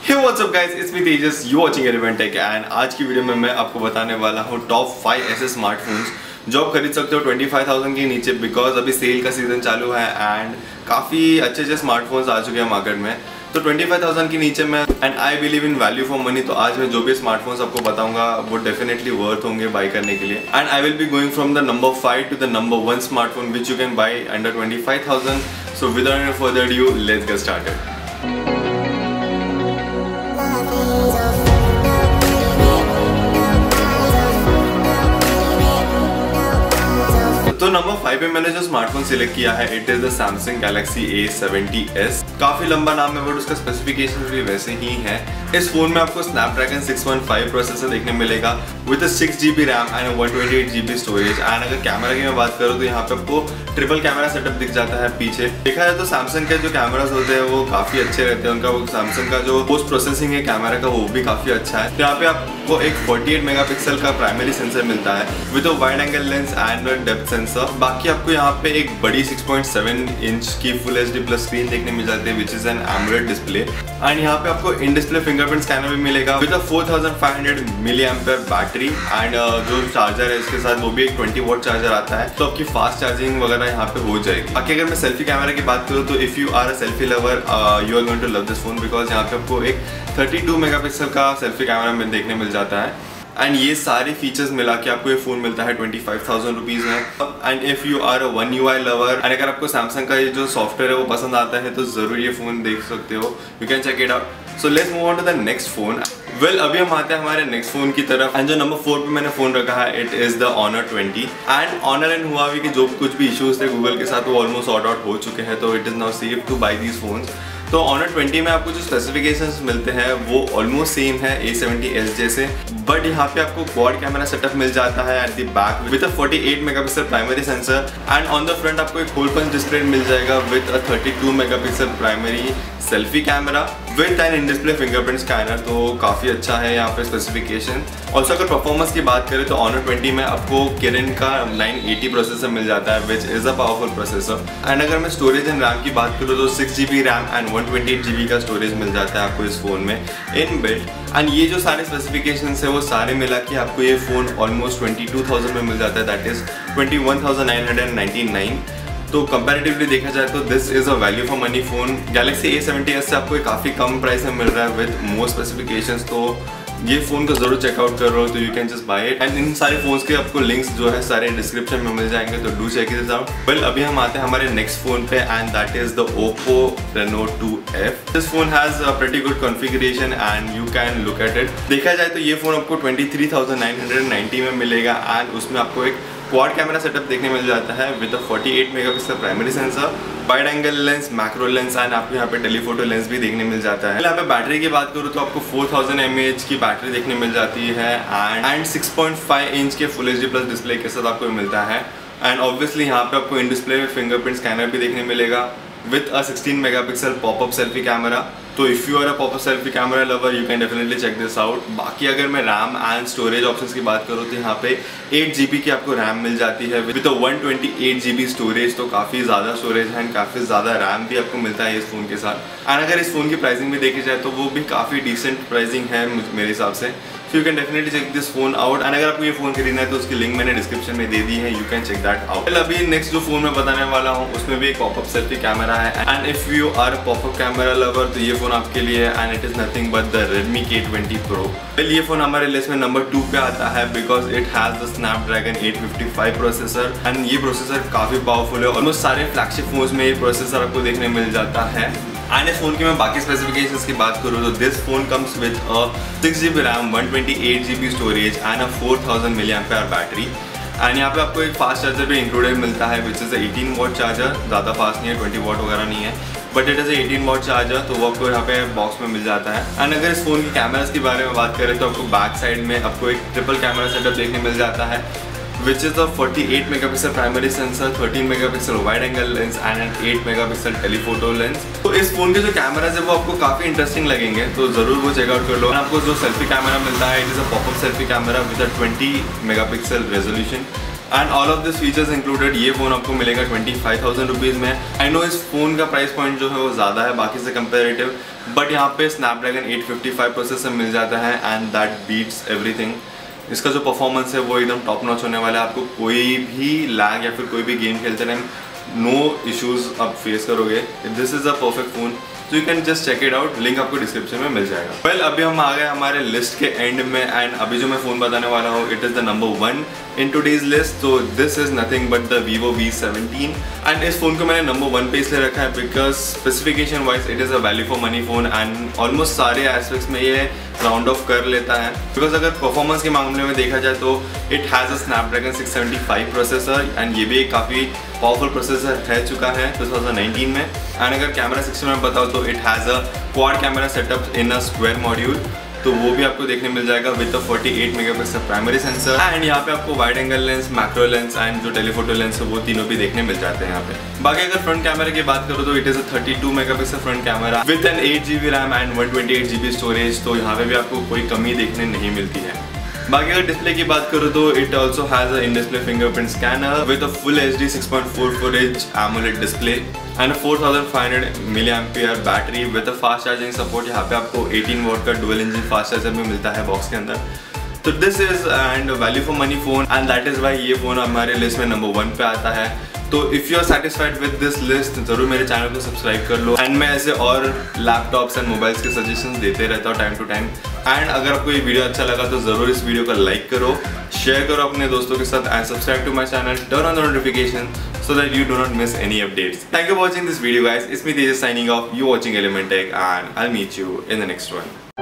Hey what's up guys, it's me Tejas, you watching Relevant Tech and आज की video में मैं आपको बताने वाला हूँ टॉप 5 ऐसे स्मार्टफोन्स जो आप खरीद सकते हो 25,000 के नीचे, बिकॉज अभी सेल का सीजन चालू है एंड काफ़ी अच्छे स्मार्टफोन्स आ चुके हैं मार्केट में। तो 25,000 के नीचे में and I believe in value for money, तो आज मैं जो भी स्मार्टफोन्स आपको बताऊंगा वो डेफिनेटली वर्थ होंगे बाई करने के लिए। And I will be going from the number 5 to the number 1 smartphone which you can buy under 25,000। So without any further due let's get started. तो नंबर 5 पे मैंने जो स्मार्टफोन सिलेक्ट किया है it is the Samsung Galaxy A70s। काफी लंबा नाम है बट उसका स्पेसिफिकेशन भी वैसे ही है। इस फोन में आपको Snapdragon 615 प्रोसेसर देखने मिलेगा with 6GB RAM and 128GB storage. And अगर कैमरा की मैं बात करूँ तो यहाँ पे आपको ट्रिपल कैमरा सेटअप दिख जाता है पीछे। देखा जाए तो Samsung के जो कैमरास होते हैं वो काफी अच्छे रहते हैं, उनका वो Samsung का जो पोस्ट प्रोसेसिंग है कैमरा का वो भी काफी अच्छा है। तो यहाँ पे आपको एक 48 मेगापिक्सल का प्राइमरी सेंसर मिलता है with wide angle lens and depth sensor. बाकी आपको यहाँ पे एक बड़ी 6.7 इंच की फुल HD प्लस स्क्रीन देखने मिल जाती है which is an AMOLED display. And यहाँ पे आपको इन डिस्प्ले फिंगरप्रिंट स्कैनर भी मिलेगा with 4500 milliampere battery and जो चार्जर है इसके साथ वो भी एक 20 वॉट चार्जर आता है, तो आपकी फास्ट चार्जिंग वगैरह यहाँ पे हो जाएगी। बाकी अगर मैं सेल्फी कैमरा की बात करूँ तो if you are a selfie lover you are going to love this phone, because यहाँ पे आपको एक 32 मेगापिक्सल का सेल्फी कैमरा में देखने मिल जाता है। एंड ये सारे फीचर्स मिला के आपको ये फोन मिलता है 25,000 रुपीज़ में। And if you are a One UI lover and अगर आपको सैमसंग का ये जो सॉफ्टवेयर है वो पसंद आता है तो जरूर ये फोन देख सकते हो, you can check it out. So let's move on to the next phone. Well अभी हम आते हैं हमारे नेक्स्ट फोन की तरफ एंड जो नंबर 4 पे मैंने फोन रखा है it is the Honor 20। And Honor and Huawei के जो कुछ भी इश्यूज थे गूगल के साथ वो ऑलमोस्ट सॉर्ट आउट हो चुके हैं, तो it is now safe two by these phones. तो Honor 20 में आपको जो स्पेसिफिकेशंस मिलते हैं वो ऑलमोस्ट सेम है A70s जैसे, बट यहाँ पे आपको क्वाड कैमरा सेटअप मिल जाता है at the back with 48 megapixel primary sensor and on the front आपको एक होल पंच डिस्प्ले मिल जाएगा with 32 megapixel primary selfie camera with an in display fingerprint scanner. तो काफ़ी अच्छा है यहाँ पे स्पेसिफिकेशन। ऑल्सो अगर परफॉर्मेंस की बात करें तो Honor 20 में आपको Kirin का 980 प्रोसेसर मिल जाता है which is a powerful processor. And अगर मैं स्टोरेज एंड रैम की बात करूँ तो 6GB रैम एंड 128GB का स्टोरेज मिल जाता है आपको इस फोन में इन बिल्ट। एंड ये जो सारे स्पेसिफिकेशंस है वो सारे मिला के आपको ये फ़ोन ऑलमोस्ट 22,000 में मिल जाता है, दैट इज़ 21,999। तो कंपैरेटिवली देखा जाए तो this is a value for money phone. Galaxy A70s से आपको काफ़ी कम प्राइस में मिल रहा है विद मोर स्पेसिफिकेशंस, तो ये फ़ोन को जरूर चेकआउट कर रहे हो तो you can just by it. And in सारे फोन्स के आपको लिंक्स जो है सारे डिस्क्रिप्शन में मिल जाएंगे, तो do check it out. Well अभी हम आते हैं हमारे नेक्स्ट फोन पे and that is the Oppo Reno 2F। This phone has a pretty good configuration and you can look at it. देखा जाए तो ये फोन आपको 23,990 में मिलेगा एंड उसमें आपको एक क्वाड कैमरा सेटअप देखने मिल जाता है with 48 megapixel primary sensor, wide angle lens, macro lens and आपको यहाँ पे टेलीफोटो लेंस भी देखने मिल जाता है। यहाँ पे बैटरी की बात करूँ तो आपको 4000 mAh की बैटरी देखने मिल जाती है एंड 6.5 इंच के फुल HD प्लस डिस्प्ले के साथ आपको मिलता है। एंड ऑब्वियसली यहाँ पे आपको इन डिस्प्ले फिंगरप्रिंट स्कैनर भी देखने मिलेगा with 16 megapixel popup selfie camera. तो if you are a popup selfie camera lover you can definitely check this out. बाकी अगर मैं रैम एंड स्टोरेज ऑप्शंस की बात करूँ तो यहाँ पे 8GB की आपको रैम मिल जाती है विद 128GB स्टोरेज, तो काफ़ी ज़्यादा स्टोरेज है एंड काफ़ी ज़्यादा रैम भी आपको मिलता है इस फ़ोन के साथ। एंड अगर इस फ़ोन की प्राइसिंग भी देखी जाए तो वो भी काफ़ी डिसेंट प्राइसिंग है मेरे हिसाब से, so you can definitely check this phone out. And अगर आपको ये फोन खरीदना है तो उसकी लिंक मैंने डिस्क्रिप्शन में दे दी है, you can check that out. अभी नेक्स्ट जो फोन मैं बताने वाला हूँ उसमें भी एक पॉपअप सेल्फी कैमरा है and if you are popup camera lover तो ये फोन आपके लिए and it is nothing but the Redmi K20 Pro। वेल ये फोन हमारे लिस्ट में नंबर 2 पे आता है because it has the Snapdragon 855 processor and ये प्रोसेसर काफ़ी पावरफुल है। ऑलमोस्ट सारे फ्लैगशिप फोन्स में ये प्रोसेसर आपको देखने मिल जाता है। एंड इस फोन की मैं बाकी स्पेसिफिकेशंस की बात करूँ तो this phone comes with 6GB RAM, 128GB storage and 4000 milliampere battery. And यहाँ पे आपको एक फास्ट चार्जर भी इंक्लूडेड मिलता है विच इज़ 18 वॉट चार्जर, ज़्यादा फास्ट नहीं है, 20 वॉट वगैरह नहीं है, but it is 18 watt charger, तो वो आपको यहाँ पे बॉक्स में मिल जाता है। एंड अगर इस फोन की कैमरास के बारे में बात करें तो आपको बैक साइड में आपको एक ट्रिपल कैमरा सेटअप देखने मिल जाता है which is a 48 megapixel primary sensor, 13 megapixel wide angle lens and an 8 megapixel telephoto lens। तो इस फोन के जो कैमराज है वो आपको काफी इंटरेस्टिंग लगेंगे, तो जरूर वो चेकआउट कर लो। आपको जो सेल्फी कैमरा मिलता है it is a popup selfie camera with 20 megapixel resolution and all of this features included ये फ़ोन आपको मिलेगा 25,000 रुपीज़ में। आई नो इस फ़ोन का प्राइस पॉइंट जो है वो ज़्यादा है बाकी से कंपेरेटिव, बट यहाँ पे स्नैपड्रैगन 855 प्रोसेसर मिल जाता है एंड दैट बीट्स एवरीथिंग। इसका जो परफॉर्मेंस है वो एकदम टॉप नॉच होने वाला है। आपको कोई भी लैग या फिर कोई भी गेम खेलते टाइम नो इश्यूज़ आप फेस करोगे। This is a perfect phone, तो you can just check it out, link आपको डिस्क्रिप्शन में मिल जाएगा। वेल अभी हम आ गए हमारे लिस्ट के एंड में एंड अभी जो मैं फ़ोन बताने वाला हूँ it is the number 1 in today's list. तो this is nothing but the Vivo V17 and इस फ़ोन को मैंने नंबर 1 पे इसलिए रखा है because specification wise it is a value for money phone and almost सारे एस्पेक्ट्स में ये राउंड ऑफ कर लेता है। बिकॉज अगर परफॉर्मेंस के मामले में देखा जाए तो it has a Snapdragon 675 processor and ये भी एक काफ़ी पावरफुल प्रोसेसर रह चुका है 2019 में। एंड अगर कैमरा सेक्शन में बताओ तो it has a quad camera setup in a square module, तो वो भी आपको देखने मिल जाएगा with 48 megapixel primary sensor and यहाँ पे आपको wide angle lens, macro lens and जो टेलीफोटो लेंस है वो तीनों भी देखने मिल जाते हैं यहाँ पे। बाकी अगर फ्रंट कैमरे की बात करो तो it is a 32 megapixel front camera with an 8GB RAM and 128GB storage, तो यहाँ पे भी आपको कोई कमी देखने नहीं मिलती है। बाकी अगर डिस्प्ले की बात करो तो it also has a in display fingerprint scanner with a full HD 6.44 inch AMOLED display and 4500 mAh battery with a fast charging support. यहाँ पे आपको 18 वॉट का डुअल इंजन फास्ट चार्जर भी मिलता है बॉक्स के अंदर। तो this is and value for money phone and that is why ये फ़ोन हमारे लिस्ट में नंबर 1 पे आता है। तो if you are satisfied with this list ज़रूर मेरे चैनल को सब्सक्राइब कर लो एंड मैं ऐसे और लैपटॉप्स एंड मोबाइल्स के सजेशंस देते रहता हूँ टाइम टू टाइम। एंड अगर आपको ये वीडियो अच्छा लगा तो ज़रूर इस वीडियो को लाइक करो, शेयर करो अपने दोस्तों के साथ and subscribe to my channel, turn on the notification so that you do not miss any updates. Thank you for watching this video guys. It's me Tejas signing off. You watching Element Tech and I'll meet you in the next one.